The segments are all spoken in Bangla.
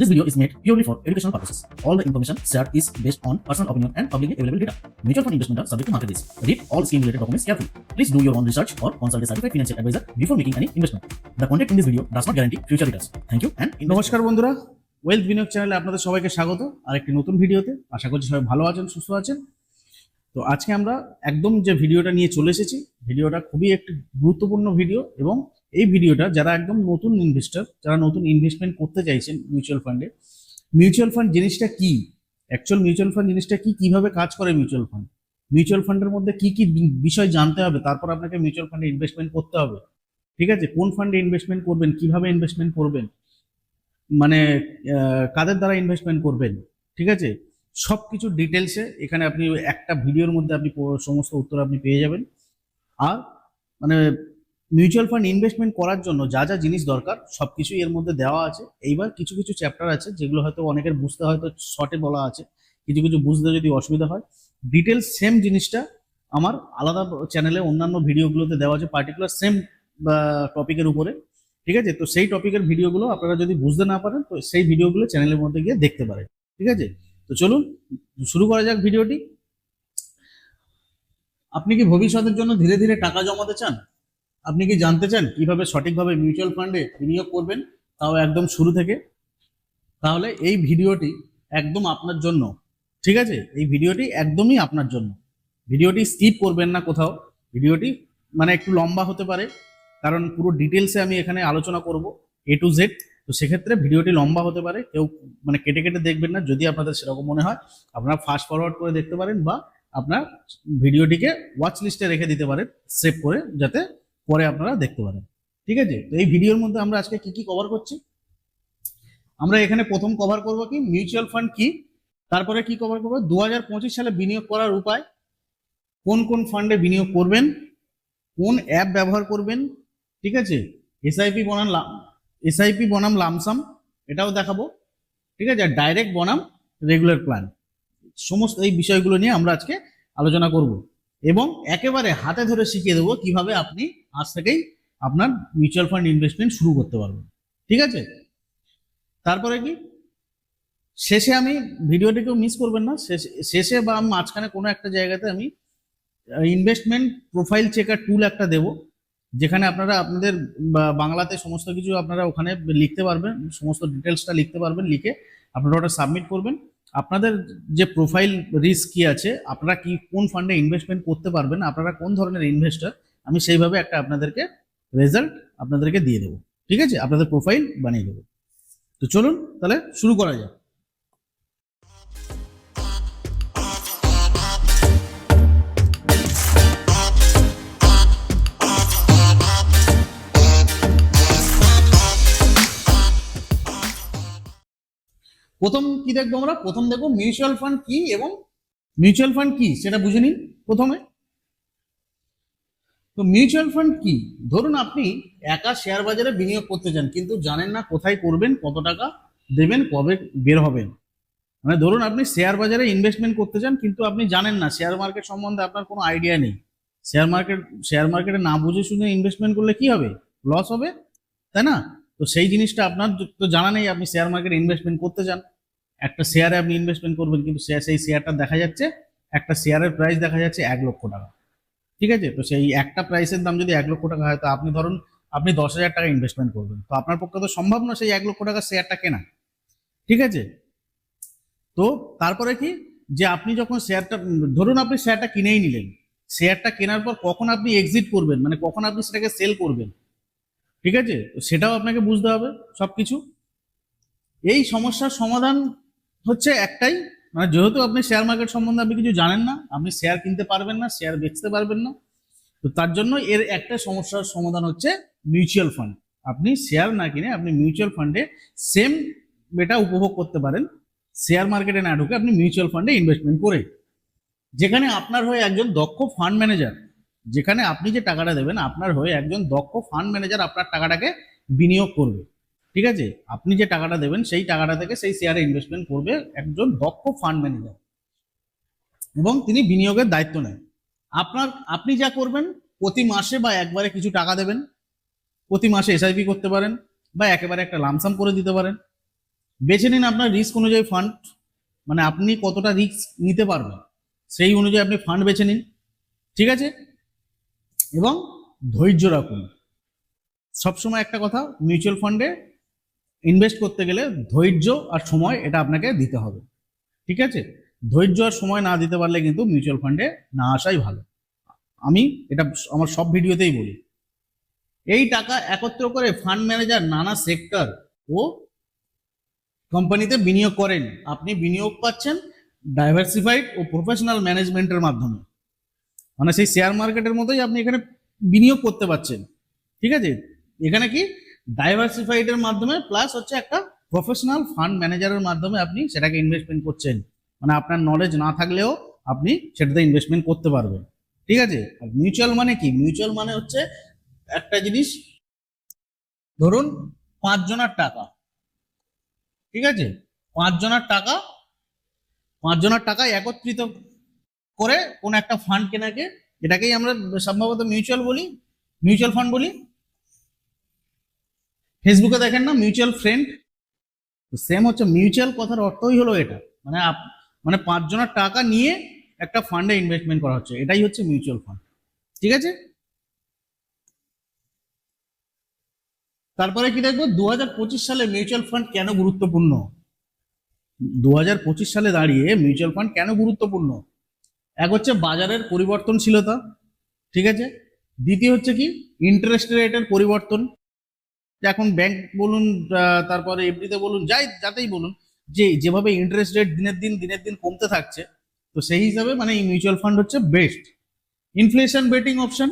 This video is made purely for educational purposes. All the information shared is based on personal opinion and publicly available data. Mutual fund investment are subject to market risk. Read all scheme-related documents carefully. Please do your own research or consult a certified financial advisor before making any investment. The content in this video does not guarantee future returns. Thank you and নমস্কার বন্ধুরা, ওয়েলথ বিনিয়োগ চ্যানেলে আপনাদের সবাইকে স্বাগত আরেকটি নতুন ভিডিওতে। আশা করছি সবাই ভালো আছেন, সুস্থ আছেন। তো আজকে আমরা একদম যে ভিডিওটা নিয়ে চলে এসেছি, ভিডিওটা খুবই একটি গুরুত্বপূর্ণ ভিডিও এবং এই ভিডিওটা যারা একদম নতুন ইনভেস্টর, যারা নতুন ইনভেস্টমেন্ট করতে চাইছেন মিউচুয়াল ফান্ডে, মিউচুয়াল ফান্ড জিনিসটা কি, অ্যাকচুয়াল মিউচুয়াল ফান্ড জিনিসটা কি, কিভাবে কাজ করে মিউচুয়াল ফান্ড, মিউচুয়াল ফান্ডের মধ্যে কি কি বিষয় জানতে হবে, তারপর আপনাকে মিউচুয়াল ফান্ডে ইনভেস্টমেন্ট করতে হবে। ঠিক আছে, কোন ফান্ডে ইনভেস্টমেন্ট করবেন, কিভাবে ইনভেস্টমেন্ট করবেন, মানে কাদের দ্বারা ইনভেস্টমেন্ট করবেন, ঠিক আছে, সব কিছু ডিটেলসে এখানে আপনি একটা ভিডিওর মধ্যে আপনি সমস্ত উত্তর আপনি পেয়ে যাবেন। আর মানে মিউচুয়াল ফান্ড ইনভেস্টমেন্ট করার জন্য যা যা জিনিস দরকার সব কিছুই এর মধ্যে দেওয়া আছে। এইবার কিছু কিছু চ্যাপ্টার আছে যেগুলো হয়তো অনেকের বুঝতে হয়তো শর্টে বলা আছে, কিছু কিছু বুঝতে যদি অসুবিধা হয়, ডিটেলস সেম জিনিসটা আমার আলাদা চ্যানেলে অন্যান্য ভিডিওগুলোতে দেওয়া আছে পার্টিকুলার সেম টপিকের উপরে। ঠিক আছে, তো সেই টপিকের ভিডিওগুলো আপনারা যদি বুঝতে না পারেন তো সেই ভিডিওগুলো চ্যানেলের মধ্যে গিয়ে দেখতে পারেন। ঠিক আছে, তো চলুন শুরু করা যাক ভিডিওটি। আপনি কি ভবিষ্যতের জন্য ধীরে ধীরে টাকা জমাতে চান? আপনি কি জানতে চান কিভাবে সঠিকভাবে মিউচুয়াল ফান্ডে বিনিয়োগ করবেন, তাও একদম শুরু থেকে? তাহলে এই ভিডিওটি একদম আপনার জন্য। ঠিক আছে, এই ভিডিওটি একদমই আপনার জন্য। ভিডিওটি স্কিপ করবেন না কোথাও। ভিডিওটি মানে একটু লম্বা হতে পারে, কারণ পুরো ডিটেলসে আমি এখানে আলোচনা করব A to Z। তো সেক্ষেত্রে ভিডিওটি লম্বা হতে পারে, কেউ মানে কেটে কেটে দেখবেন না। যদি আপনাদের সেরকম মনে হয় আপনারা ফাস্ট ফরওয়ার্ড করে দেখতে পারেন, বা আপনার ভিডিওটিকে ওয়াচ লিস্টে রেখে দিতে পারেন সেভ করে, যাতে পরে আপনারা দেখতে পারেন। ঠিক আছে, তো এই ভিডিওর মধ্যে আমরা আজকে কি কি কভার করছি, আমরা এখানে প্রথম কভার করব কি মিউচুয়াল ফান্ড কি, তারপরে কি কভার করবো 2025 সালে বিনিয়োগ করার উপায়, কোন কোন ফান্ডে বিনিয়োগ করবেন, কোন অ্যাপ ব্যবহার করবেন, ঠিক আছে, এসআইপি বনাম লামসাম এটাও দেখাবো। ঠিক আছে, আর ডাইরেক্ট বনাম রেগুলার প্ল্যান, সমস্ত এই বিষয়গুলো নিয়ে আমরা আজকে আলোচনা করব এবং একেবারে হাতে ধরে শিখিয়ে দেবো কিভাবে আপনি আজ থেকেই আপনার মিউচুয়াল ফান্ড ইনভেস্টমেন্ট শুরু করতে পারবেন। ঠিক আছে, তারপরে কি শেষে আমি ভিডিওটিকেও মিস করবেন না, শেষে বা মাঝখানে কোনো একটা জায়গাতে আমি ইনভেস্টমেন্ট প্রোফাইল চেকার টুল একটা দেব, যেখানে আপনারা আপনাদের বাংলাতে সমস্ত কিছু আপনারা ওখানে লিখতে পারবেন, সমস্ত ডিটেলসটা লিখতে পারবেন, লিখে আপনারা ওটা সাবমিট করবেন। আপনাদের যে প্রোফাইল রিস্ক কি আছে, আপনারা কি কোন ফান্ডে ইনভেস্টমেন্ট করতে পারবেন, আপনারা কোন ধরনের ইনভেস্টর, আমি সেইভাবে একটা আপনাদেরকে রেজাল্ট আপনাদেরকে দিয়ে দেবো। ঠিক আছে, আপনাদের প্রোফাইল বানিয়ে দেবো। তো চলুন তাহলে শুরু করা যাক। প্রথম কি দেখবো আমরা, প্রথম দেখবো মিউচুয়াল ফান্ড কি, এবং মিউচুয়াল ফান্ড কি সেটা বুঝে নিন প্রথমে। তো মিউচুয়াল ফান্ড কি, ধরুন আপনি একা শেয়ার বাজারে বিনিয়োগ করতে চান, কিন্তু জানেন না কোথায় করবেন, কত টাকা দেবেন, কবে বের হবেন। মানে ধরুন আপনি শেয়ার বাজারে ইনভেস্টমেন্ট করতে চান, কিন্তু আপনি জানেন না, শেয়ার মার্কেট সম্বন্ধে আপনার কোনো আইডিয়া নেই। শেয়ার মার্কেটে না বুঝে শুনে ইনভেস্টমেন্ট করলে কি হবে, লস হবে, তাই না? তো সেই জিনিসটা আপনার তো জানা নেই, আপনি শেয়ার মার্কেটে ইনভেস্টমেন্ট করতে চান, একটা শেয়ারে আপনি ইনভেস্টমেন্ট করবেন, কিন্তু সেই শেয়ারটা দেখা যাচ্ছে, একটা শেয়ারের প্রাইস দেখা যাচ্ছে 1 লক্ষ টাকা। ঠিক আছে, তো সেই একটা প্রাইসের দাম যদি 1 লক্ষ টাকা হয়, তো আপনি ধরুন আপনি 10,000 টাকা ইনভেস্টমেন্ট করবেন, তো আপনার পক্ষে তো সম্ভব না সেই 1 লক্ষ টাকা শেয়ারটা কেনা। ঠিক আছে, তো তারপরে কি, যে আপনি যখন শেয়ারটা, ধরুন আপনি শেয়ারটা কিনেই নিলেন, শেয়ারটা কেনার পর কখন আপনি এক্সিট করবেন, মানে কখন আপনি সেটাকে সেল করবেন, ঠিক আছে, তো সেটাও আপনাকে বুঝতে হবে সবকিছু। এই সমস্যার সমাধান হচ্ছে একটাই, মানে যেহেতু আপনি শেয়ার মার্কেট সম্বন্ধে আপনি কিছু জানেন না, আপনি শেয়ার কিনতে পারবেন না, শেয়ার বেচতে পারবেন না, তো তার জন্য এর একটা সমস্যার সমাধান হচ্ছে মিউচুয়াল ফান্ড। আপনি শেয়ার না কিনে আপনি মিউচুয়াল ফান্ডে সেম এটা উপভোগ করতে পারেন, শেয়ার মার্কেটে না ঢুকে আপনি মিউচুয়াল ফান্ডে ইনভেস্টমেন্ট করে, যেখানে আপনার হয়ে একজন দক্ষ ফান্ড ম্যানেজার, যেখানে আপনি যে টাকাটা দেবেন আপনার হয়ে একজন দক্ষ ফান্ড ম্যানেজার আপনার টাকাটাকে বিনিয়োগ করবে। ঠিক আছে, আপনি যে টাকাটা দেবেন সেই টাকাটা থেকে সেই শেয়ারে ইনভেস্টমেন্ট করবে একজন দক্ষ ফান্ড ম্যানেজার, এবং তিনি বিনিয়োগের দায়িত্ব নেন। আপনি যা করবেন, প্রতি মাসে বা একবারে কিছু টাকা দেবেন, প্রতি মাসে এসআইপি করতে পারেন, বা একেবারে একটা লামসাম করে দিতে পারেন। বেছে নিন আপনার রিস্ক অনুযায়ী ফান্ড, মানে আপনি কতটা রিস্ক নিতে পারবেন সেই অনুযায়ী আপনি ফান্ড বেছে নিন, ঠিক আছে? এবং ধৈর্য রাখুন। সবসময় একটা কথা, মিউচুয়াল ফান্ডে ইনভেস্ট করতে গেলে ধৈর্য আর সময় এটা আপনাকে দিতে হবে, ঠিক আছে? ধৈর্য আর সময় না দিতে পারলে কিন্তু মিউচুয়াল ফান্ডে না আসাই ভালো। আমি এটা আমার সব ভিডিওতেই বলি। এই টাকা একত্র করে ফান্ড ম্যানেজার নানা সেক্টর ও কোম্পানিতে বিনিয়োগ করেন। আপনি বিনিয়োগ পাচ্ছেন ডাইভার্সিফাইড ও প্রফেশনাল ম্যানেজমেন্টের মাধ্যমে, মানে সেই শেয়ার মার্কেটের মতোই আপনি এখানে বিনিয়োগ করতে পারছেন, ঠিক আছে? এখানে কি ডাইভার্সিফাইডের মাধ্যমে প্লাস হচ্ছে একটা প্রফেশনাল ফান্ড ম্যানেজারের মাধ্যমে আপনি সেটাকে ইনভেস্টমেন্ট করছেন, মানে আপনার নলেজ না থাকলেও আপনি সেটাতে ইনভেস্টমেন্ট করতে পারবেন, ঠিক আছে? আর মিউচুয়াল মানে কি? মিউচুয়াল মানে হচ্ছে একটা জিনিস, ধরুন 5 জনের টাকা, ঠিক আছে? 5 জনের টাকা, 5 জনের টাকা একত্রিত করে কোন একটা ফান্ড কেনাকে, এটাকেই আমরা সম্ভবত মিউচুয়াল ফান্ড বলি। ফেসবুকে দেখেন না মিউচুয়াল ফ্রেন্ড, সেম হচ্ছে মিউচুয়াল কথার অর্থই হলো এটা, মানে মানে 5 জনের টাকা নিয়ে একটা ফান্ডে ইনভেস্টমেন্ট করা হচ্ছে, এটাই হচ্ছে মিউচুয়াল ফান্ড, ঠিক আছে? তারপরে কি দেখবো 2025 সালে মিউচুয়াল ফান্ড কেন গুরুত্বপূর্ণ। 2025 সালে দাঁড়িয়ে মিউচুয়াল ফান্ড কেন গুরুত্বপূর্ণ? এক হচ্ছে বাজারের পরিবর্তনশীলতা, ঠিক আছে? দ্বিতীয় হচ্ছে কি ইন্টারেস্ট রেটের পরিবর্তন, এখন ব্যাংক বলুন তারপরে এফডিতে বলুন, যাতেই বলুন, যে যেভাবে ইন্টারেস্ট রেট দিনের দিন কমতে থাকছে, তো সেই হিসাবে মানে এই মিউচুয়াল ফান্ড হচ্ছে বেস্ট। ইনফ্লেশন বেটিং অপশন,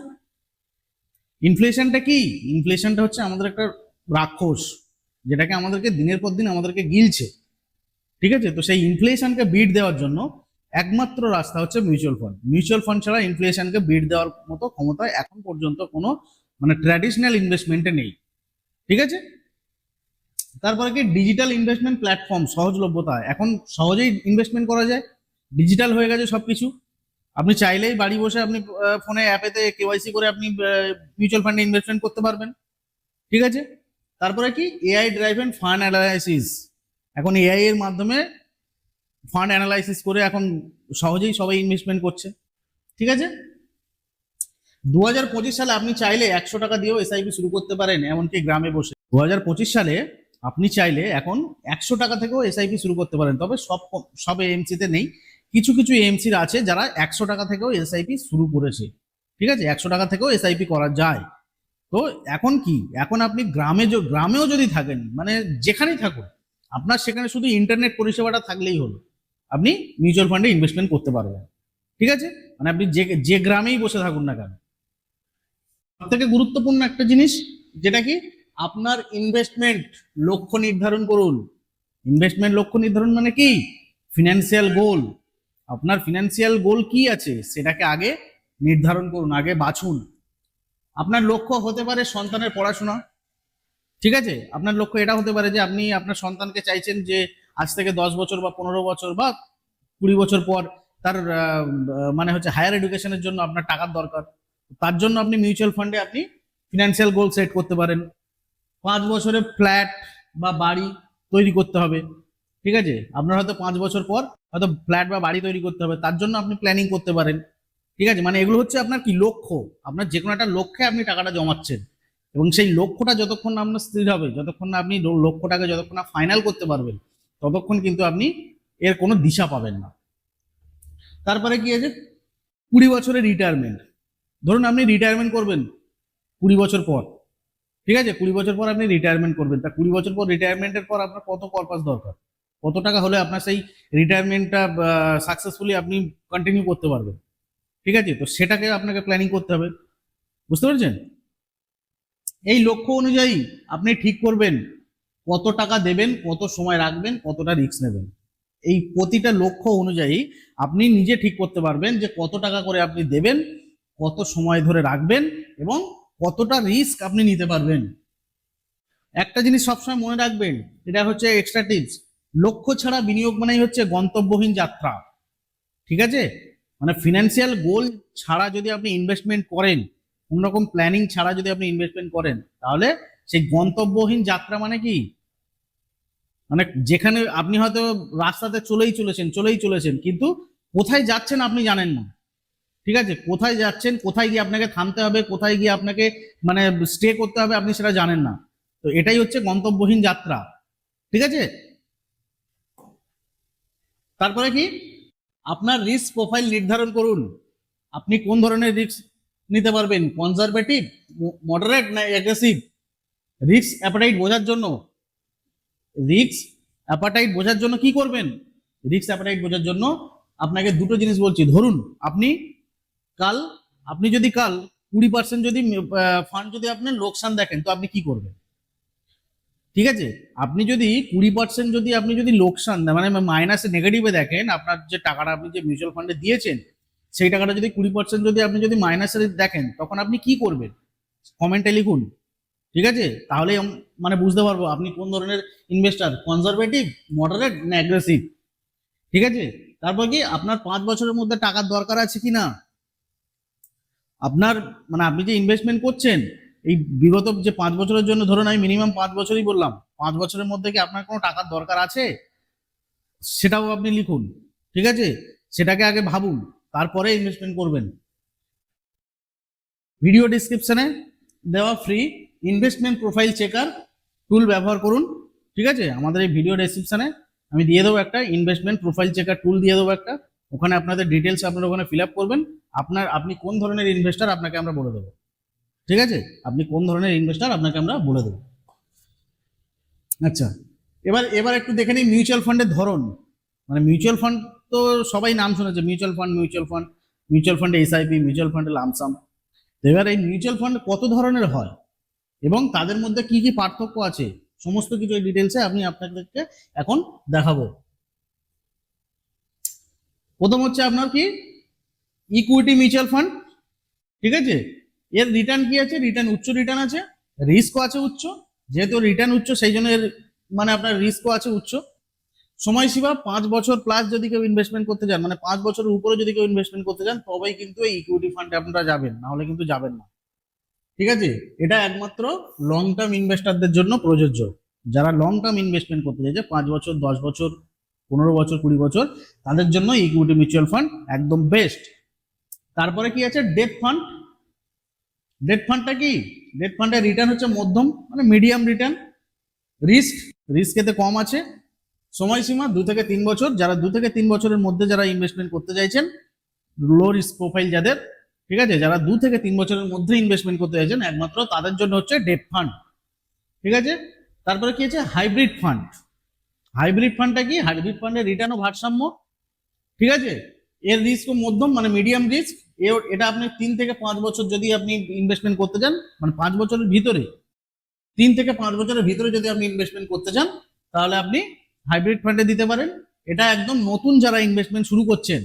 ইনফ্লেশনটা কি? ইনফ্লেশনটা হচ্ছে আমাদের একটা রাক্ষস, যেটাকে আমাদেরকে দিনের পর দিন আমাদেরকে গিলছে, ঠিক আছে? তো সেই ইনফ্লেশনকে বিট দেওয়ার জন্য একমাত্র রাস্তা হচ্ছে মিউচুয়াল ফান্ড। মিউচুয়াল ফান্ড ছাড়া ইনফ্লেশনকে বিট দেওয়ার মতো ক্ষমতা এখন পর্যন্ত কোনো মানে ট্র্যাডিশনাল ইনভেস্টমেন্টে নেই, ঠিক আছে? তারপরে কি ডিজিটাল ইনভেস্টমেন্ট প্ল্যাটফর্ম, সহজলভ্যতা, এখন সহজেই ইনভেস্টমেন্ট করা যায়, ডিজিটাল হয়ে গেছে সবকিছু। আপনি চাইলেই বাড়ি বসে আপনি ফোনে অ্যাপেতে কেওয়াইসি করে আপনি মিউচুয়াল ফান্ডে ইনভেস্টমেন্ট করতে পারবেন, ঠিক আছে? তারপরে কি এআই ড্রাইভেন ফান্ড অ্যানালাইসিস, এখন এআই এর মাধ্যমে ফান্ড অ্যানালাইসিস করে এখন সহজেই সবাই ইনভেস্টমেন্ট করছে, ঠিক আছে? 2025 সালে আপনি চাইলে 100 টাকা দিয়েও এসআইপি শুরু করতে পারেন, এমনকি গ্রামে বসে। 2025 সালে আপনি চাইলে এখন 100 টাকা থেকেও এসআইপি শুরু করতে পারেন, তবে সব এএমসিতে নেই, কিছু কিছু এএমসির আছে যারা 100 টাকা থেকেও এসআইপি শুরু করেছে, ঠিক আছে? 100 টাকা থেকেও এসআইপি করা যায়। তো এখন কি, এখন আপনি গ্রামেও যদি থাকেন, মানে যেখানেই থাকুন, আপনার সেখানে শুধু ইন্টারনেট পরিষেবাটা থাকলেই হলো, আপনি মিউচুয়াল ফান্ডে ইনভেস্টমেন্ট করতে পারবেন, ঠিক আছে? মানে আপনি যে গ্রামেই বসে থাকুন না কেন। সব থেকে গুরুত্বপূর্ণ একটা জিনিস, যেটা কি আপনার ইনভেস্টমেন্ট লক্ষ্য নির্ধারণ করুন। ইনভেস্টমেন্ট লক্ষ্য নির্ধারণ মানে কি? ফিনান্সিয়াল গোল। আপনার ফিনান্সিয়াল গোল কি আছে সেটাকে আগে নির্ধারণ করুন, আগে বাছুন। আপনার লক্ষ্য হতে পারে সন্তানের পড়াশোনা, ঠিক আছে? আপনার লক্ষ্য এটা হতে পারে যে আপনি আপনার সন্তানকে চাইছেন যে আজ থেকে 10 বছর বা 15 বছর বা 20 বছর পর তার মানে হচ্ছে হায়ার এডুকেশনের জন্য আপনার টাকার দরকার, তার জন্য আপনি মিউচুয়াল ফান্ডে আপনি ফিনান্সিয়াল গোল সেট করতে পারেন। 5 বছরে ফ্ল্যাট বা বাড়ি তৈরি করতে হবে, ঠিক আছে? আপনার হয়তো 5 বছর পর হয়তো ফ্ল্যাট বা বাড়ি তৈরি করতে হবে, তার জন্য আপনি প্ল্যানিং করতে পারেন, ঠিক আছে? মানে এগুলো হচ্ছে আপনার কি লক্ষ্য, আপনার যে কোনো একটা লক্ষ্যে আপনি টাকাটা জমাচ্ছেন, এবং সেই লক্ষ্যটা যতক্ষণ না আপনার স্থির হবে, যতক্ষণ না আপনি লক্ষ্যটাকে যতক্ষণ না ফাইনাল করতে পারবেন, ততক্ষণ কিন্তু আপনি এর কোনো দিশা পাবেন না। তারপরে কি আছে 20 বছরের রিটায়ারমেন্ট, ধরুন আপনি রিটায়ারমেন্ট করবেন 20 বছর পর, ঠিক আছে? 20 বছর পর আপনি রিটায়ারমেন্ট করবেন, তা 20 বছর পর রিটায়ারমেন্টের পর আপনার কত পারপাস দরকার, কত টাকা হলে আপনার সেই রিটায়ারমেন্টটা সাকসেসফুলি আপনি কন্টিনিউ করতে পারবেন, ঠিক আছে? তো সেটাকে আপনাকে প্ল্যানিং করতে হবে, বুঝতে পারছেন? এই লক্ষ্য অনুযায়ী আপনি ঠিক করবেন কত টাকা দেবেন, কত সময় রাখবেন, কতটা রিস্ক নেবেন। এই প্রতিটা লক্ষ্য অনুযায়ী আপনি নিজে ঠিক করতে পারবেন যে কত টাকা করে আপনি দেবেন, কত সময় ধরে রাখবেন এবং কতটা রিস্ক আপনি নিতে পারবেন। একটা জিনিস সবসময় মনে রাখবেন, এটা হচ্ছে এক্সট্রা টিপস, লক্ষ্য ছাড়া বিনিয়োগ মানেই হচ্ছে গন্তব্যহীন যাত্রা, ঠিক আছে? মানে ফিনান্সিয়াল গোল ছাড়া যদি আপনি ইনভেস্টমেন্ট করেন, কোন রকম প্ল্যানিং ছাড়া যদি আপনি ইনভেস্টমেন্ট করেন, তাহলে সেই গন্তব্যহীন যাত্রা মানে কি মানে যেখানে আপনি হয়তো রাস্তাতে চলেই চলেছেন কিন্তু কোথায় যাচ্ছেন আপনি জানেন না। ঠিক আছে, কোথায় যাচ্ছেন, কোথায় গিয়ে আপনাকে থামতে হবে, কোথায় গিয়ে আপনাকে মানে স্টে করতে হবে, আপনি সেটা জানেন না। তো এটাই হচ্ছে গন্তব্যহীন যাত্রা। ঠিক আছে, তারপরে কি, আপনার রিস্ক প্রোফাইল নির্ধারণ করুন। আপনি কোন ধরনের রিস্ক নিতে পারবেন, কনজারভেটিভ, মডারেট না অ্যাগ্রেসিভ। রিস্ক অ্যাপাটাইট বোঝার জন্য কি করবেন, রিস্ক অ্যাপাটাইট বোঝার জন্য আপনাকে দুটো জিনিস বলছি। ধরুন আপনি যদি কাল 20% যদি ফান্ড যদি আপনি লোকসান দেখেন, তো আপনি কি করবেন? ঠিক আছে, আপনি যদি 20% যদি আপনি যদি লোকসান মানে মাইনাসে নেগেটিভে দেখেন, আপনার যে টাকাটা আপনি যে মিউচুয়াল ফান্ডে দিয়েছেন সেই টাকাটা যদি 20% যদি আপনি যদি মাইনাসে দেখেন, তখন আপনি কি করবেন কমেন্টে লিখুন। ঠিক আছে, তাহলে মানে বুঝতে পারবো আপনি কোন ধরনের ইনভেস্টার, কনজারভেটিভ, মডারেট না অ্যাগ্রেসিভ। ঠিক আছে, তারপর কি, আপনার 5 বছরের মধ্যে টাকার দরকার আছে কিনা। আপনার মানে আপনি যে ইনভেস্টমেন্ট করছেন এই বিগত যে 5 বছরের জন্য, ধরুন আমি মিনিমাম 5 বছরই বললাম, 5 বছরের মধ্যে কি আপনার কোনো টাকার দরকার আছে, সেটাও আপনি লিখুন। ঠিক আছে, সেটাকে আগে ভাবুন, তারপরে ইনভেস্টমেন্ট করবেন। ভিডিও ডিসক্রিপশনে দেওয়া ফ্রি ইনভেস্টমেন্ট প্রোফাইল চেকার টুল ব্যবহার করুন। ঠিক আছে, আমাদের এই ভিডিও ডেসক্রিপশনে আমি দিয়ে দেবো একটা ইনভেস্টমেন্ট প্রোফাইল চেকার টুল দিয়ে দেবো একটা, ওখানে আপনাদের ডিটেলস আপনারা ওখানে ফিল আপ করবেন। আপনি কোন ধরনের ইনভেস্টার আপনাকে আমরা বলে দেবো। ঠিক আছে, আপনি কোন ধরনের ইনভেস্টার আপনাকে আমরা বলে দেবো। আচ্ছা, এবার একটু দেখে নিই মিউচুয়াল ফান্ডের ধরন। মানে মিউচুয়াল ফান্ড তো সবাই নাম শুনেছে, মিউচুয়াল ফান্ডে এসআইপি, মিউচুয়াল ফান্ডে লামসাম। এবার এই মিউচুয়াল ফান্ড কত ধরনের হয় এবং তাদের মধ্যে কি কি পার্থক্য আছে, সমস্ত কিছু এই ডিটেলসে আমি আপনাদেরকে এখন দেখাবো। প্রথম হচ্ছে আপনার কি, ইকুইটি মিউচুয়াল ফান্ড। ঠিক আছে, এর রিটার্ন কি আছে, উচ্চ রিটার্ন আছে, রিস্কও আছে উচ্চ। যেহেতু রিটার্ন উচ্চ সেই জন্য এর মানে আপনার রিস্কও আছে উচ্চ। সময়সীমা 5 বছর প্লাস যদি কেউ ইনভেস্টমেন্ট করতে যান, মানে 5 বছরের উপরে যদি কেউ ইনভেস্টমেন্ট করতে যান, তবেই কিন্তু এই ইকুইটি ফান্ডে আপনারা যাবেন, না হলে কিন্তু যাবেন না। ঠিক আছে, এটা একমাত্র লং টার্ম ইনভেস্টারদের জন্য প্রযোজ্য। যারা লং টার্ম ইনভেস্টমেন্ট করতে চাইছে 5 বছর, 10 বছর, 15 বছর, 20 বছর, তাদের জন্য ইকুইটি মিউচুয়াল ফান্ড একদম বেস্ট। তারপরে কি আছে, ডেট ফান্ড। ডেট ফান্ডটা কি, ডেট ফান্ডের রিটার্ন হচ্ছে মধ্যম মানে মিডিয়াম রিটার্ন, রিস্ক এতে কম আছে। সময়সীমা 2 থেকে 3 বছর। যারা 2 থেকে 3 বছরের মধ্যে যারা ইনভেস্টমেন্ট করতে চাইছেন, লো রিস্ক প্রোফাইল যাদের, ঠিক আছে, যারা 2 থেকে 3 বছরের মধ্যে ইনভেস্টমেন্ট করতে চাইছেন, একমাত্র তাদের জন্য হচ্ছে ডেট ফান্ড। ঠিক আছে, তারপরে কি আছে, হাইব্রিড ফান্ড। হাইব্রিড ফান্ডটা কি, হাইব্রিড ফান্ডের রিটার্নও ভারসাম্য। ঠিক আছে, এর রিস্কও মধ্যম মানে মিডিয়াম রিস্ক। এটা আপনি 3 থেকে 5 বছর যদি আপনি ইনভেস্টমেন্ট করতে চান, মানে 5 বছরের ভিতরে, 3 থেকে 5 বছরের ভিতরে যদি আপনি ইনভেস্টমেন্ট করতে চান, তাহলে আপনি হাইব্রিড ফান্ডে দিতে পারেন। এটা একদম নতুন যারা ইনভেস্টমেন্ট শুরু করছেন,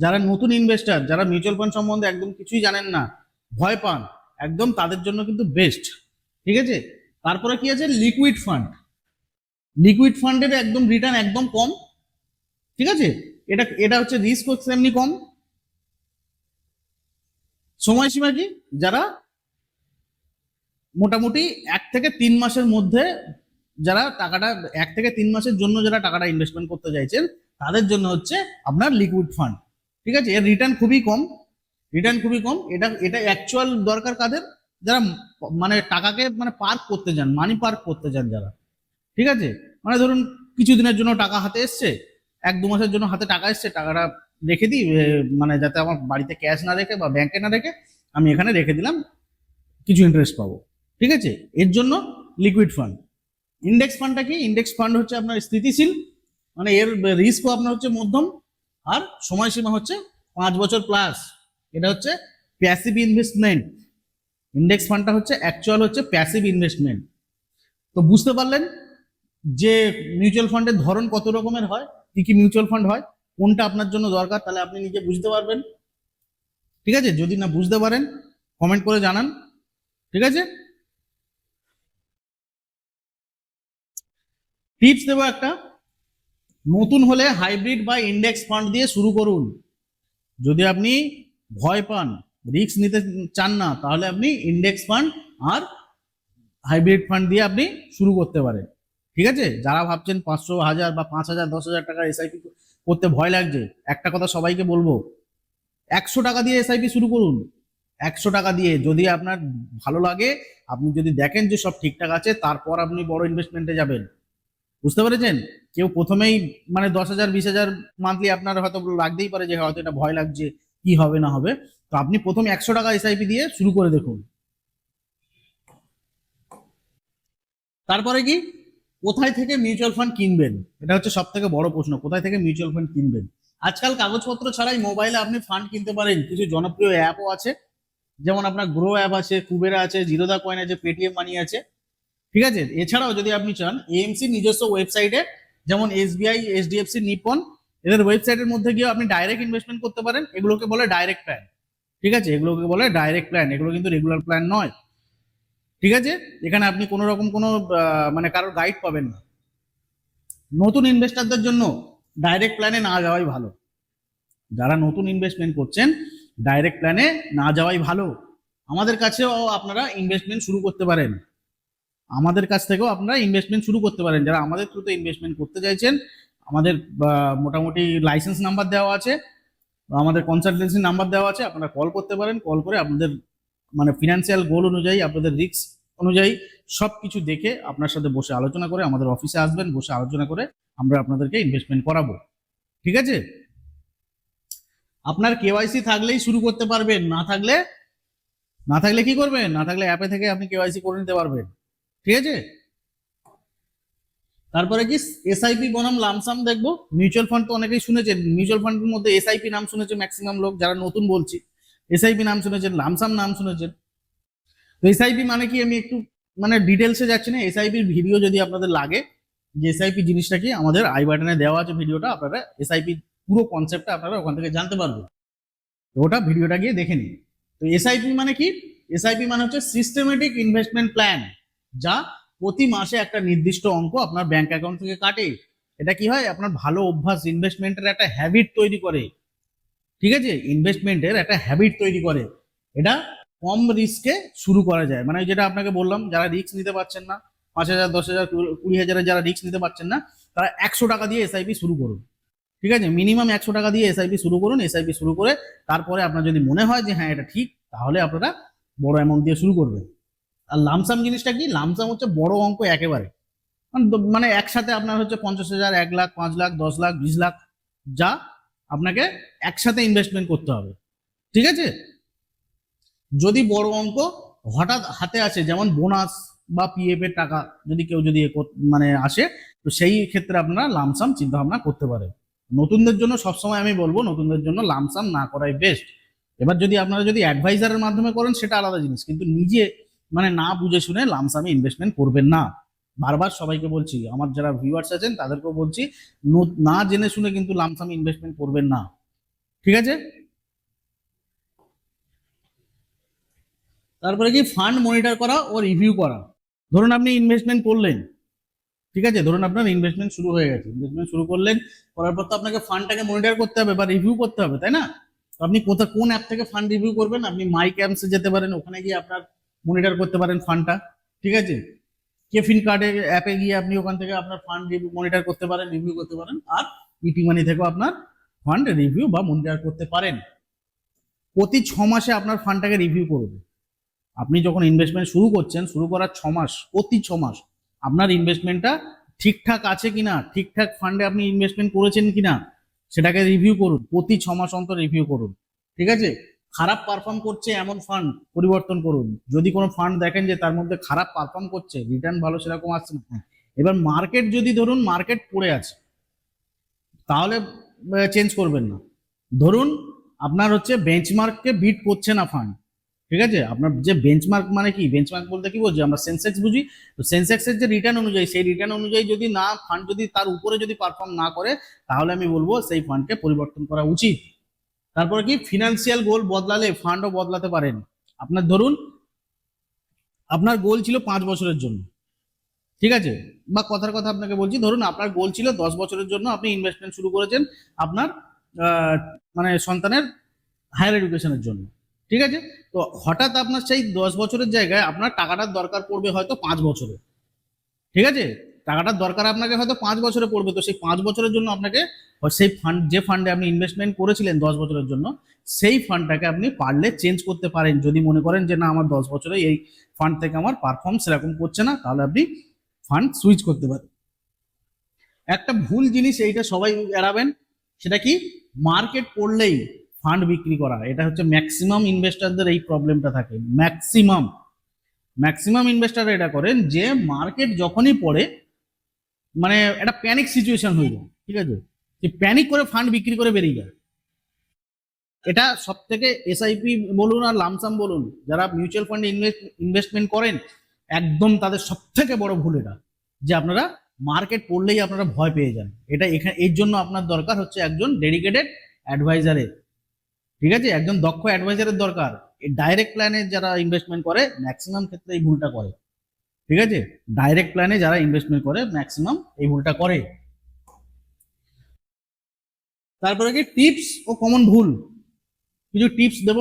যারা নতুন ইনভেস্টার, যারা মিউচুয়াল ফান্ড সম্বন্ধে একদম কিছুই জানেন না, ভয় পান, একদম তাদের জন্য কিন্তু বেস্ট। ঠিক আছে, তারপরে কি আছে, লিকুইড ফান্ড। লিকুইড ফান্ডের একদম রিটার্ন একদম কম। ঠিক আছে, এটা হচ্ছে রিস্ক হচ্ছে এমনি কম। সময়সীমা কি, যারা মোটামুটি 1 থেকে 3 মাসের মধ্যে যারা টাকাটা 1 থেকে 3 মাসের জন্য যারা টাকাটা ইনভেস্টমেন্ট করতে চাইছেন, তাদের জন্য হচ্ছে আপনার লিকুইড ফান্ড। ঠিক আছে, এর রিটার্ন খুবই কম। এটা অ্যাকচুয়াল দরকার কাদের, যারা মানে টাকাকে মানে পার্ক করতে চান, মানি পার্ক করতে চান যারা। ঠিক আছে, মানে ধরুন কিছুদিনের জন্য টাকা হাতে এসছে, 1-2 মাসের জন্য হাতে টাকা এসছে, টাকাটা রেখে দিই, মানে যাতে আমার বাড়িতে ক্যাশ না রেখে বা ব্যাংকে না রেখে আমি এখানে রেখে দিলাম, কিছু ইন্টারেস্ট পাবো। ঠিক আছে, এর জন্য লিকুইড ফান্ড। ইন্ডেক্স ফান্ডটা কি, ইন্ডেক্স ফান্ড হচ্ছে আপনার স্থিতিশীল, মানে এর রিস্কও আপনার হচ্ছে মধ্যম, আর সময়সীমা হচ্ছে 5 বছর প্লাস। এটা হচ্ছে প্যাসিভ ইনভেস্টমেন্ট। ইন্ডেক্স ফান্ডটা হচ্ছে অ্যাকচুয়াল হচ্ছে প্যাসিভ ইনভেস্টমেন্ট। তো বুঝতে পারলেন যে মিউচুয়াল ফান্ডের ধরন কত রকমের হয়, কি কি মিউচুয়াল ফান্ড হয়, কোনটা আপনার জন্য দরকার, তাহলে আপনি নিজে বুঝতে পারবেন। ঠিক আছে, যদি না বুঝতে পারেন কমেন্ট করে জানান। ঠিক আছে, টিপস দেবো একটা, নতুন হলে হাইব্রিড বা ইন্ডেক্স ফান্ড দিয়ে শুরু করুন। যদি আপনি ভয় পান, রিস্ক নিতে চান না, তাহলে আপনি ইন্ডেক্স ফান্ড আর হাইব্রিড ফান্ড দিয়ে আপনি শুরু করতে পারেন। ঠিক আছে, যারা ভাবছেন 500, 1000 বা 5000, 10,000 টাকা এসআইপি করতে ভয় লাগছে, একটা কথা সবাইকে বলবো, 100 টাকা দিয়ে এসআইপি শুরু করুন। 100 টাকা দিয়ে যদি আপনার ভালো লাগে, আপনি যদি দেখেন যে সব ঠিকঠাক আছে, তারপর আপনি বড় ইনভেস্টমেন্টে যাবেন। বুঝতে পেরেছেন? কেউ প্রথমেই মানে 10,000, 20,000 মান্থলি আপনার হয়তো লাগতেই পারে যে হয়তো এটা ভয় লাগছে, কি হবে না হবে। তো আপনি প্রথমে 100 টাকা এসআইপি দিয়ে শুরু করে দেখুন। তারপরে কি, কোথায় থেকে মিউচুয়াল ফান্ড কিনবেন? এটা হচ্ছে সব থেকে বড় প্রশ্ন, কোথায় থেকে মিউচুয়াল ফান্ড কিনবেন? আজকাল কাগজপত্র ছাড়াই মোবাইলে আপনি ফান্ড কিনতে পারেন। কিছু জনপ্রিয় অ্যাপও আছে, যেমন আপনার গ্রো অ্যাপ আছে, কুবেরা আছে, জিরোদা কয়েন আছে, পেটিএম মানি আছে। ঠিক আছে, এছাড়াও যদি আপনি চান এএমসি নিজস্ব ওয়েবসাইটে, যেমন এসবিআই, এইচডিএফসি, নিপন, এদের ওয়েবসাইটের মধ্যে গিয়ে আপনি ডাইরেক্ট ইনভেস্টমেন্ট করতে পারেন। এগুলোকে বলে ডাইরেক্ট প্ল্যান। ঠিক আছে, এগুলোকে বলে ডাইরেক্ট প্ল্যান, এগুলো কিন্তু রেগুলার প্ল্যান নয়। ঠিক আছে, এখানে আপনি কোনো রকম কোনো মানে কারোর গাইড পাবেন না। নতুন ইনভেস্টারদের জন্য ডাইরেক্ট প্ল্যানে না যাওয়াই ভালো। যারা নতুন ইনভেস্টমেন্ট করছেন, ডাইরেক্ট প্ল্যানে না যাওয়াই ভালো। আমাদের কাছেও আপনারা ইনভেস্টমেন্ট শুরু করতে পারেন, আমাদের কাছ থেকেও আপনারা ইনভেস্টমেন্ট শুরু করতে পারেন। যারা আমাদের থ্রুতে ইনভেস্টমেন্ট করতে চাইছেন, আমাদের মোটামুটি লাইসেন্স নাম্বার দেওয়া আছে, আমাদের কনসালটেন্সি নাম্বার দেওয়া আছে, আপনারা কল করতে পারেন। কল করে আপনাদের মানে ফিনান্সিয়াল গোল অনুযায়ী, আপনাদের রিস্ক অনুযায়ী সব কিছু দেখে আপনার সাথে বসে আলোচনা করে আমাদের অফিসে আসবেন, বসে আলোচনা করে আমরা আপনাদেরকে ইনভেস্টমেন্ট করাবো। ঠিক আছে, আপনার কেওয়াইসি থাকলেই শুরু করতে পারবেন, না থাকলে কি করবেন? না থাকলে অ্যাপে থেকে আপনি কেওয়াইসি করে নিতে পারবেন। ঠিক আছে, তারপরে কি এসআইপি বনাম লামসাম দেখবো। মিউচুয়াল ফান্ড তো অনেকেই শুনেছেন, মিউচুয়াল ফান্ডের মধ্যে এসআইপি নাম শুনেছে ম্যাক্সিমাম লোক, যারা নতুন বলছি। এসআইপি নাম শুনেছেন, লামসাম নাম শুনেছেন। তো এসআইপি মানে কি, আমি একটু মানে ডিটেলসে যাচ্ছি না। এসআইপির ভিডিও যদি আপনাদের লাগে যে এসআইপি জিনিসটা কি, আমাদের আই বাটনে দেওয়া আছে ভিডিওটা, আপনারা এসআইপি পুরো কনসেপ্টটা আপনারা ওখান থেকে জানতে পারবেন। তো ওটা ভিডিওটা গিয়ে দেখে নিন। তো এসআইপি মানে কি? এসআইপি মানে হচ্ছে সিস্টেমেটিক ইনভেস্টমেন্ট প্ল্যান, যা প্রতি মাসে একটা নির্দিষ্ট অঙ্ক আপনার ব্যাংক অ্যাকাউন্ট থেকে কাটে। এটা কি হয়, আপনার ভালো অভ্যাস, ইনভেস্টমেন্টের একটা হ্যাবিট তৈরি করে। ঠিক আছে, ইনভেস্টমেন্টের একটা হ্যাবিট তৈরি করে। এটা কম রিস্কে শুরু করা যায়, মানে যেটা আপনাকে বললাম, যারা রিস্ক নিতে পারছেন না, 5,000, 10,000, 20,000 যারা রিস্ক নিতে পারছেন না, তারা 100 টাকা দিয়ে এসআইপি শুরু করুন। ঠিক আছে, মিনিমাম 100 টাকা দিয়ে এসআইপি শুরু করুন। এসআইপি শুরু করে তারপরে আপনার যদি মনে হয় যে হ্যাঁ এটা ঠিক, তাহলে আপনারা বড় অ্যামাউন্ট দিয়ে শুরু করবেন। আর লামসাম জিনিসটা কি? লামসাম হচ্ছে বড় অঙ্ক একেবারে, মানে একসাথে আপনার হচ্ছে 50,000, 1 লাখ, 5 লাখ, 10 লাখ, 20 লাখ, যা আপনাকে একসাথে ইনভেস্টমেন্ট করতে হবে। ঠিক আছে, যদি বড় অঙ্ক হঠাৎ হাতে আসে, যেমন বোনাস বা পিএফ এর টাকা যদি কেউ যদি মানে আসে, তো সেই ক্ষেত্রে আপনারা লামসাম চিন্তা ভাবনা করতে পারেন। নতুনদের জন্য সবসময় আমি বলবো, নতুনদের জন্য লামসাম না করাই বেস্ট। এবার যদি আপনারা যদি অ্যাডভাইজারের মাধ্যমে করেন, সেটা আলাদা জিনিস, কিন্তু নিজে মানে না বুঝে শুনে লামসামে ইনভেস্টমেন্ট করবেন না। বারবার সবাইকে বলছি, আমার যারা ভিউয়ার্স আছেন তাদেরকেও বলছি, না জেনে শুনে কিন্তু লামসামে ইনভেস্টমেন্ট করবেন না। ঠিক আছে, তারপরে কি ফান্ড মনিটর করা ও রিভিউ করা। ধরুন আপনি ইনভেস্টমেন্ট করলেন, ঠিক আছে, ধরুন আপনার ইনভেস্টমেন্ট শুরু হয়ে গেছে, ইনভেস্টমেন্ট শুরু করলেন, করার পর তো আপনাকে ফান্ডটাকে মনিটর করতে হবে বা রিভিউ করতে হবে, তাই না? তো আপনি কোন অ্যাপ থেকে ফান্ড রিভিউ করবেন? আপনি মাই ক্যাম্পসে যেতে পারেন, ওখানে গিয়ে আপনার মনিটর করতে পারেন ফান্ডটা। ঠিক আছে, কেফিন কার্ডের অ্যাপে গিয়ে আপনি ওখান থেকে আপনার ফান্ড রিভিউ মনিটর করতে পারেন, রিভিউ করতে পারেন। আর ইটি মানি থেকেও আপনার ফান্ড রিভিউ বা মনিটর করতে পারেন। প্রতি 6 মাসে আপনার ফান্ডটাকে রিভিউ করবে। আপনি যখন ইনভেস্টমেন্ট শুরু করছেন, শুরু করার 6 মাস, প্রতি 6 মাস আপনার ইনভেস্টমেন্টটা ঠিকঠাক আছে কিনা, ঠিকঠাক ফান্ডে আপনি ইনভেস্টমেন্ট করেছেন কিনা, সেটাকে রিভিউ করুন। প্রতি 6 মাস অন্তর রিভিউ করুন। ঠিক আছে, খারাপ পারফর্ম করছে এমন ফান্ড পরিবর্তন করুন। যদি কোনো ফান্ড দেখেন যে তার মধ্যে খারাপ পারফর্ম করছে, রিটার্ন ভালো সেরকম আসছে না, এবার মার্কেট যদি ধরুন মার্কেট পড়ে আছে, তাহলে চেঞ্জ করবেন না। ধরুন আপনার হচ্ছে বেঞ্চমার্ককে বিট করছে না ফান্ড। ঠিক আছে, আপনার যে বেঞ্চমার্ক মানে কি, বেঞ্চমার্ক বলতে কি বুঝি, আমরা সেন্সেক্স বুঝি। তো সেন্সেক্সের যে রিটার্ন অনুযায়ী, সেই রিটার্ন অনুযায়ী যদি না ফান্ড যদি তার উপরে যদি পারফর্ম না করে, তাহলে আমি বলবো সেই ফান্ডকে পরিবর্তন করা উচিত। তারপরে কি, ফিনান্সিয়াল গোল বদলালে ফান্ডও বদলাতে পারেন। আপনার ধরুন আপনার গোল ছিল 5 বছরের জন্য, ঠিক আছে, বা কথার কথা আপনাকে বলছি, ধরুন আপনার গোল ছিল 10 বছরের জন্য, আপনি ইনভেস্টমেন্ট শুরু করেছেন আপনার মানে সন্তানের হায়ার এডুকেশনের জন্য। ঠিক আছে, তো হঠাৎ আপনার সেই 10 বছরের জায়গায় আপনার টাকাটার দরকার পড়বে হয়তো 5 বছরে। ঠিক আছে, টাকাটার দরকার আপনাকে হয়তো 5 বছরে পড়বে, তো সেই 5 বছরের জন্য আপনাকে সেই ফান্ড, যে ফান্ডে আপনি ইনভেস্টমেন্ট করেছিলেন 10 বছরের জন্য, সেই ফান্ডটাকে আপনি পারলে চেঞ্জ করতে পারেন। যদি মনে করেন যে না, আমার 10 বছরে এই ফান্ড থেকে আমার পারফর্ম সেরকম করছে না, তাহলে আপনি ফান্ড সুইচ করতে পারেন। একটা ভুল জিনিস এইটা সবাই এড়াবেন, সেটা কি, মার্কেট পড়লেই ফান্ড বিক্রি করা। এটা হচ্ছে ম্যাক্সিমাম ইনভেস্টরদের এই প্রবলেমটা থাকে। ম্যাক্সিমাম ইনভেস্টর এটা করেন যে মার্কেট যখনই পড়ে, মানে একটা প্যানিক সিচুয়েশন হয়ে যায়, ঠিক আছে, যে প্যানিক করে ফান্ড বিক্রি করে বেরিয়ে যায়। এটা সব থেকে এসআইপি বলুন আর লামসাম বলুন, যারা মিউচুয়াল ফান্ডে ইনভেস্টমেন্ট করেন, একদম তাদের সব থেকে বড় ভুল এটা, যে আপনারা মার্কেট পড়লেই আপনারা ভয় পেয়ে যান। এটা এখানে এর জন্য আপনার দরকার হচ্ছে একজন ডেডিকেটেড অ্যাডভাইজারের, ঠিক আছে, একজন দক্ষ অ্যাডভাইজারের দরকার। ডাইরেক্ট প্ল্যানে যারা ইনভেস্টমেন্ট করে ম্যাক্সিমাম ক্ষেত্রে এই ভুলটা করে, ঠিক আছে, ডাইরেক্ট প্ল্যানে যারা ইনভেস্টমেন্ট করে ম্যাক্সিমাম এই ভুলটা করে। তারপরে কি টিপস ও কমন ভুল, কিছু টিপস দেব।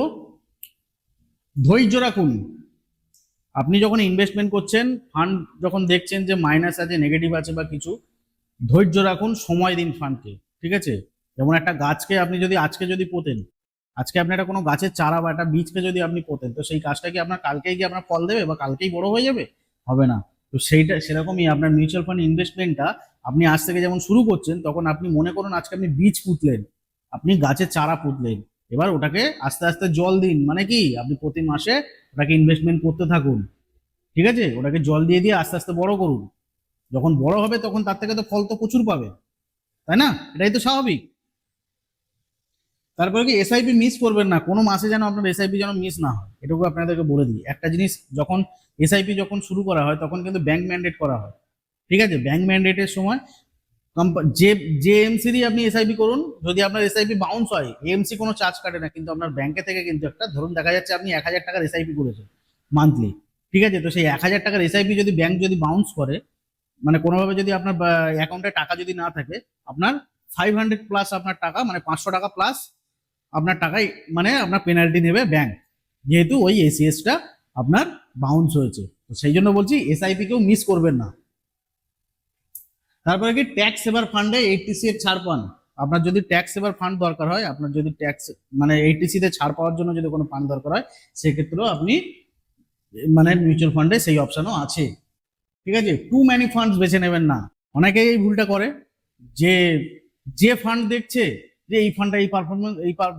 ধৈর্য রাখুন। আপনি যখন ইনভেস্টমেন্ট করছেন, ফান্ড যখন দেখছেন যে মাইনাস আছে, নেগেটিভ আছে বা কিছু, ধৈর্য রাখুন, সময় দিন ফান্ডকে, ঠিক আছে। যেমন একটা গাছকে আপনি যদি আজকে যদি পোতেন, আজকে আপনি একটা কোনো গাছের চারা বা একটা বীজকে যদি আপনি পোতেন, তো সেই গাছটা কি আপনার কালকেই কি আপনার ফল দেবে বা কালকেই বড় হয়ে যাবে? হবে না। তো সেইটা সেরকমই আপনার মিউচুয়াল ফান্ড ইনভেস্টমেন্টটা আপনি আজ থেকে যেমন শুরু করছেন, তখন আপনি মনে করুন আজকে আপনি বীজ পুঁতলেন, আপনি গাছের চারা পুঁতলেন, এবার ওটাকে আস্তে আস্তে জল দিন। মানে কি, আপনি প্রতি মাসে ওটাকে ইনভেস্টমেন্ট করতে থাকুন, ঠিক আছে, ওটাকে জল দিয়ে দিয়ে আস্তে আস্তে বড় করুন। যখন বড় হবে তখন তার থেকে তো ফল তো প্রচুর পাবে, তাই না? এটাই তো স্বাভাবিক। তারপরে কি, এসআইপি মিস করবেন না, কোনো মাসে যেন আপনার এসআইপি যেন মিস না হয়, এটুকু আপনাদেরকে বলে দিই। একটা জিনিস, যখন এসআইপি যখন শুরু করা হয় তখন কিন্তু ব্যাংক ম্যান্ডেট করা হয়, ঠিক আছে। ব্যাংক ম্যান্ডেটের সময় যে যে এমসিরই আপনি এসআইপি করুন, যদি আপনার এসআইপি বাউন্স হয়, এমসি কোনো চার্জ কাটে না, কিন্তু আপনার ব্যাংকে থেকে কিন্তু একটা, ধরুন দেখা যাচ্ছে আপনি 1,000 টাকার এসআইপি করেছেন মান্থলি, ঠিক আছে, তো সেই 1,000 টাকার এসআইপি যদি ব্যাংক যদি বাউন্স করে, মানে কোনোভাবে যদি আপনার অ্যাকাউন্টে টাকা যদি না থাকে, আপনার 500 প্লাস আপনার টাকা, মানে 500 টাকা প্লাস আপনার টাকাই, মানে আপনার পেনাল্টি নেবে ব্যাংক, যেহেতু ওই এসিএসটা আপনার বাউন্স হয়েছে। তো সেই জন্য বলছি এসআইপি কেউ মিস করবেন না। তারপরে কি, ট্যাক্স সেভার ফান্ডে 80C এর ছাড় পান। আপনার যদি ট্যাক্স সেভার ফান্ড দরকার হয়, আপনার যদি ট্যাক্স মানে 80C তে ছাড় পাওয়ার জন্য যদি কোনো ফান্ড দরকার হয়, সেক্ষেত্রেও আপনি মানে মিউচুয়াল ফান্ডে সেই অপশনও আছে, ঠিক আছে। টু ম্যানি ফান্ডস বেছে নেবেন না। অনেকেই এই ভুলটা করে, যে যে ফান্ড দেখছে যে এই ফান্ডটা এই পারফরমেন্স,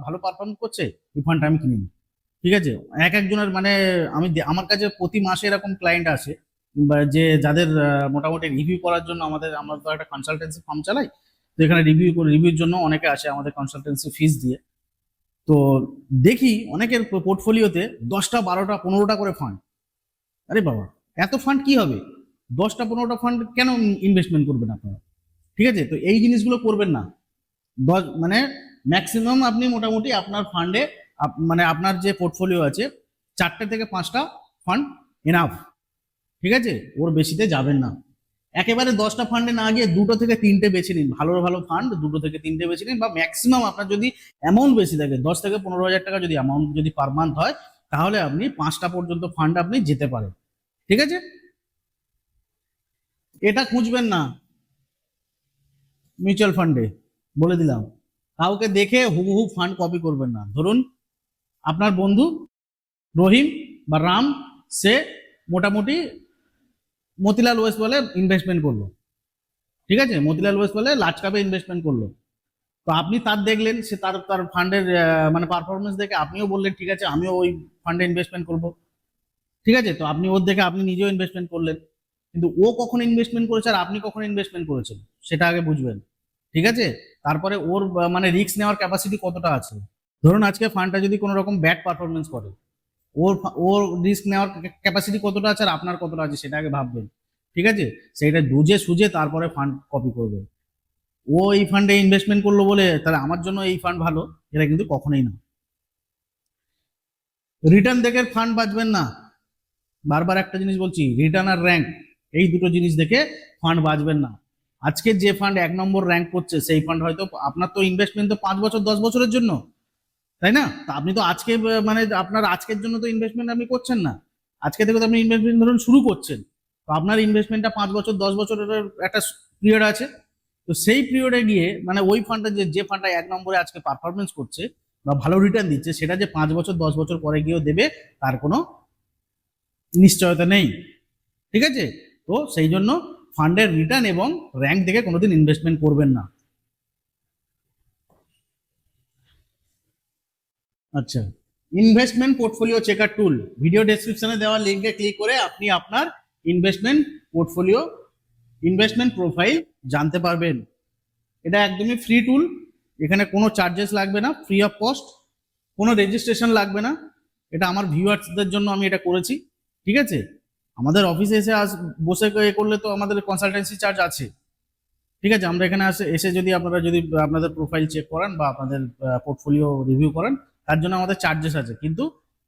ভালো পারফর্ম করছে, এই ফান্ডটা আমি কিনে নিই, ঠিক আছে। এক একজনের মানে আমার কাছে প্রতি মাসে এরকম ক্লায়েন্ট আসে, বা যে যাদের মোটামুটি রিভিউ করার জন্য আমরা তো একটা কনসালটেন্সি ফার্ম চালাই, তো এখানে রিভিউর জন্য অনেকে আসে আমাদের কনসালটেন্সি ফিস দিয়ে। তো দেখি অনেকের পোর্টফোলিওতে 10টা 12টা 15টা করে ফান্ড। আরে বাবা, এত ফান্ড কি হবে? 10টা 15টা ফান্ড কেন ইনভেস্টমেন্ট করবেন আপনারা? ঠিক আছে, তো এই জিনিসগুলো করবেন না। মানে ম্যাক্সিমাম আপনি মোটামুটি আপনার ফান্ডে, মানে আপনার যে পোর্টফোলিও আছে, 4টে থেকে 5টা ফান্ড এনাফ, ঠিক আছে, ওর বেশিতে যাবেন না। একেবারে 10টা ফান্ডে না গিয়ে 2টো থেকে 3টে বেছে নিন, ভালো ভালো ফান্ড 2টো থেকে 3টে বেছে নিন। বা ম্যাক্সিমাম আপনার যদি অ্যামাউন্ট বেশি থাকে, 10 থেকে 15,000 টাকা যদি অ্যামাউন্ট যদি পার মান্থ হয়, তাহলে আপনি 5টা পর্যন্ত ফান্ড আপনি যেতে পারেন, ঠিক আছে। এটা খুঁজবেন না মিউচুয়াল ফান্ডে, বলে দিলাম। কাউকে দেখে হুবহু ফান্ড কপি করবেন না। ধরুন আপনার বন্ধু রহিম বা রাম, সে মোটামুটি মতিলাল ওয়েস্টওয়ালে ইনভেস্টমেন্ট করলো, ঠিক আছে, মতিলাল ওয়েস্টওয়ালে লার্জ ক্যাপে ইনভেস্টমেন্ট করলো। তো আপনি তার দেখলেন, সে তার তার ফান্ডের মানে পারফরমেন্স দেখে আপনিও বললেন ঠিক আছে আমিও ওই ফান্ডে ইনভেস্টমেন্ট করব, ঠিক আছে। তো আপনি ওর দেখে আপনি নিজেও ইনভেস্টমেন্ট করলেন, কিন্তু ও কখন ইনভেস্টমেন্ট করেছে আর আপনি কখন ইনভেস্টমেন্ট করেছেন সেটা আগে বুঝবেন, ঠিক আছে। তারপরে ওর মানে রিস্ক নেওয়ার ক্যাপাসিটি কতটা আছে। ধরুন আজকে ফান্ডটা যদি কোনো রকম ব্যাড পারফরমেন্স করে, ওর রিস্ক নেওয়ার ক্যাপাসিটি কতটা আছে আর আপনার কতটা আছে সেটা আগে ভাববেন, ঠিক আছে। সেইটা বুঝে সুঝে তারপরে ফান্ড কপি করবেন। ও এই ফান্ডে ইনভেস্টমেন্ট করলো বলে তাহলে আমার জন্য এই ফান্ড ভালো, এটা কিন্তু কখনোই না। রিটার্ন দেখে ফান্ড বাঁচবেন না। বারবার একটা জিনিস বলছি, রিটার্ন আর র্যাঙ্ক, এই দুটো জিনিস দেখে ফান্ড বাঁচবেন না। আজকে যে ফান্ড 1 নম্বর র্যাঙ্ক করছে, সেই ফান্ড হয়তো আপনার তো ইনভেস্টমেন্ট তো 5 বছর 10 বছরের জন্য, তাই না? তা আপনি তো আজকে মানে আপনার আজকের জন্য তো ইনভেস্টমেন্ট আপনি করছেন না, আজকে থেকে তো আপনি ইনভেস্টমেন্ট ধরুন শুরু করছেন, তো আপনার ইনভেস্টমেন্টটা 5 বছর 10 বছরের একটা পিরিয়ড আছে। তো সেই পিরিয়ডে গিয়ে মানে ওই ফান্ডটা যে ফান্ডটা 1 নম্বরে আজকে পারফরমেন্স করছে বা ভালো রিটার্ন দিচ্ছে, সেটা যে 5 বছর 10 বছর পরে গিয়েও দেবে তার কোনো নিশ্চয়তা নেই। ঠিক আছে, তো সেই জন্য ফান্ডের রিটার্ন এবং র্যাঙ্ক দেখে কোনোদিন ইনভেস্টমেন্ট করবেন না। আচ্ছা, ইনভেস্টমেন্ট পোর্টফোলিও চেকার টুল, ভিডিও ডেসক্রিপশনে দেওয়া লিঙ্কে ক্লিক করে আপনি আপনার ইনভেস্টমেন্ট পোর্টফোলিও ইনভেস্টমেন্ট প্রোফাইল জানতে পারবেন। এটা একদমই ফ্রি টুল, এখানে কোনো চার্জেস লাগবে না, ফ্রি অফ কস্ট, কোনো রেজিস্ট্রেশন লাগবে না। এটা আমার ভিউয়ার্সদের জন্য আমি এটা করেছি। ঠিক আছে, আমাদের অফিসে এসে বসে করলে তো আমাদের কনসালটেন্সি চার্জ আছে। ঠিক আছে, আমরা এখানে এসে যদি আপনারা যদি আপনাদের প্রোফাইল চেক করান বা আপনাদের পোর্টফোলিও রিভিউ করান, তার জন্য আমাদের চার্জেস আছে। কিন্তু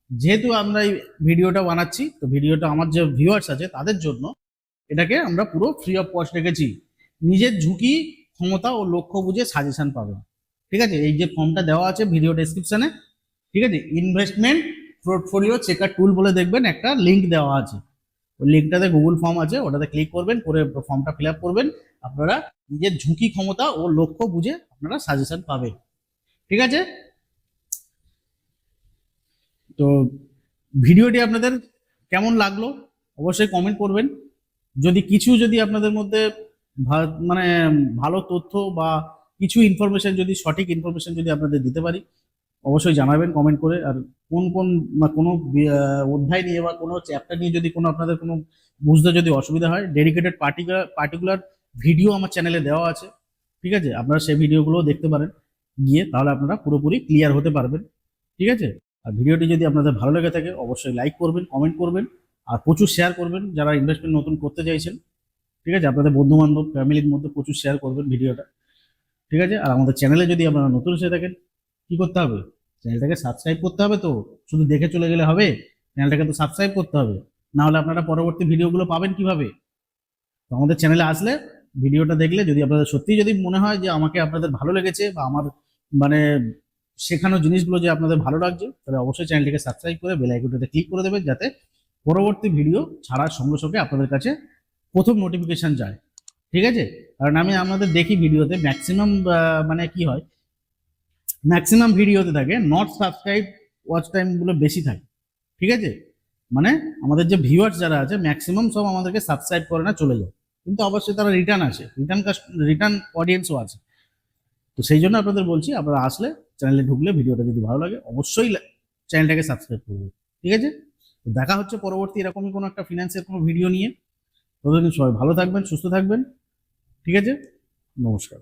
যেহেতু আমরা এই ভিডিওটা বানাচ্ছি, তো ভিডিওটা আমার যে ভিউয়ার্স আছে তাদের জন্য এটাকে আমরা পুরো ফ্রি অফ কস্ট রেখেছি। নিজের ঝুঁকি, ক্ষমতা ও লক্ষ্য বুঝে সাজেশন পাবেন। ঠিক আছে, এই যে ফর্মটা দেওয়া আছে ভিডিও ডেসক্রিপশনে, ঠিক আছে, ইনভেস্টমেন্ট পোর্টফোলিও চেকার টুল বলে দেখবেন একটা লিঙ্ক দেওয়া আছে। ওই লিঙ্কটাতে গুগল ফর্ম আছে, ওটাতে ক্লিক করবেন, করে ফর্মটা ফিল আপ করবেন। আপনারা নিজের ঝুঁকি, ক্ষমতা ও লক্ষ্য বুঝে আপনারা সাজেশন পাবেন। ঠিক আছে, তো ভিডিওটি আপনাদের কেমন লাগলো অবশ্যই কমেন্ট করবেন। যদি আপনাদের মধ্যে মানে ভালো তথ্য বা কিছু ইনফরমেশন, যদি সঠিক ইনফরমেশন যদি আপনাদের দিতে পারি, অবশ্যই জানাবেন কমেন্ট করে। আর কোন কোন বা কোনো অধ্যায় নিয়ে বা কোনো চ্যাপ্টার নিয়ে যদি কোনো আপনাদের কোনো বুঝতে যদি অসুবিধা হয়, ডেডিকেটেড পার্টিকুলার ভিডিও আমার চ্যানেলে দেওয়া আছে। ঠিক আছে, আপনারা সেই ভিডিওগুলো দেখতে পারেন গিয়ে, তাহলে আপনারা পুরোপুরি ক্লিয়ার হতে পারবেন। ঠিক আছে, আর ভিডিওটি যদি আপনাদের ভালো লেগে থাকে অবশ্যই লাইক করবেন, কমেন্ট করবেন, আর প্রচুর শেয়ার করবেন যারা ইনভেস্টমেন্ট নতুন করতে চাইছেন। ঠিক আছে, আপনাদের বন্ধু বান্ধব ফ্যামিলির মধ্যে প্রচুর শেয়ার করবেন ভিডিওটা। ঠিক আছে, আর আমাদের চ্যানেলে যদি আপনারা নতুন এসে থাকেন, কি করতে হবে? চ্যানেলটাকে সাবস্ক্রাইব করতে হবে। তো শুধু দেখে চলে গেলে হবে? চ্যানেলটাকে তো সাবস্ক্রাইব করতে হবে, না হলে আপনারা পরবর্তী ভিডিওগুলো পাবেন কিভাবে? তো আমাদের চ্যানেলে আসলে ভিডিওটা দেখলে যদি আপনাদের সত্যিই যদি মনে হয় যে আমাকে আপনাদের ভালো লেগেছে বা আমার মানে শেখানো জিনিসগুলো যে আপনাদের ভালো লাগছে, তাহলে অবশ্যই চ্যানেলটিকে সাবস্ক্রাইব করে বেল আইকনটাতে ক্লিক করে দেবেন, যাতে পরবর্তী ভিডিও ছাড়ার সঙ্গে সঙ্গে আপনাদের কাছে প্রথম নোটিফিকেশন যায়। ঠিক আছে, কারণ আমি আমাদের দেখি ভিডিওতে ম্যাক্সিমাম মানে কি হয়, ম্যাক্সিমাম ভিডিওতে থাকে নট সাবস্ক্রাইব, ওয়াচ টাইম গুলো বেশি থাকে। ঠিক আছে, মানে আমাদের যে ভিউয়ার্স যারা আছে ম্যাক্সিমাম সব আমাদেরকে সাবস্ক্রাইব করে না, চলে যায়, কিন্তু অবশ্যই তারা রিটার্ন আসে, রিটার্ন অডিয়েন্সও আছে। তো সেই জন্য আপনাদের বলছি, আপনারা আসলে চ্যানেলে ঢুকলে ভিডিওটা যদি ভালো লাগে অবশ্যই চ্যানেলটাকে সাবস্ক্রাইব করবে। ঠিক আছে, তো দেখা হচ্ছে পরবর্তী এরকমই কোনো একটা ফিনান্সের কোনো ভিডিও নিয়ে। ততদিন সবাই ভালো থাকবেন, সুস্থ থাকবেন। ঠিক আছে, নমস্কার।